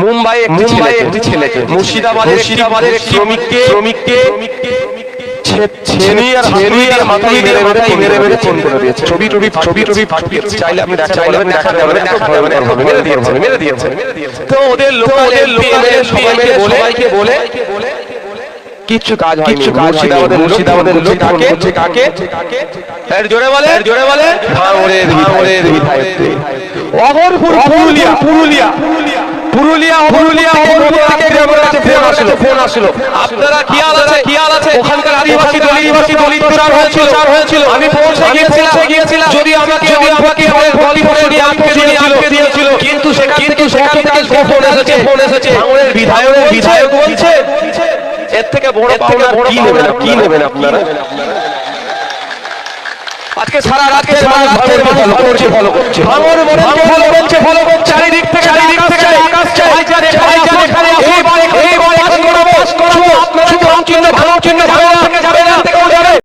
মুম্বাই একটি ছেলেকে মুর্শিদাবাদের শ্রমিককে মাথায় মেরে ফোন করে দিয়েছে। ছবি চাইলে আপনি দেখাতে মেরে দিয়েছে। তো ওদের লোকাল সবাইকে বলে কিচ্ছু কাজ হয়নি। মুর্শিদাবাদের লোক কাকে জোরে বলে ভাঙড়ের বিধায়ক অগরপুর পুরুলিয়া ফোন আসলো। আপনারা খেয়াল আছে ওখানকার আদিবাসী দলিত প্রচার হয়েছিল। আমি পৌঁছে গিয়েছিলাম। যদি আমাকে দিয়েছিল কিন্তু সেখান থেকে ফোন এসেছে ভাঙড়ের বিধায়ক বলছে এর থেকে বড় পাওনা কি নেবেন আপনারা? আজকে সারা রাত ফলো করছে ভাঙড় বলছে চারিদিক থেকে আকাশ চাই এইবার আপনারা চিহ্ন ভাঙড়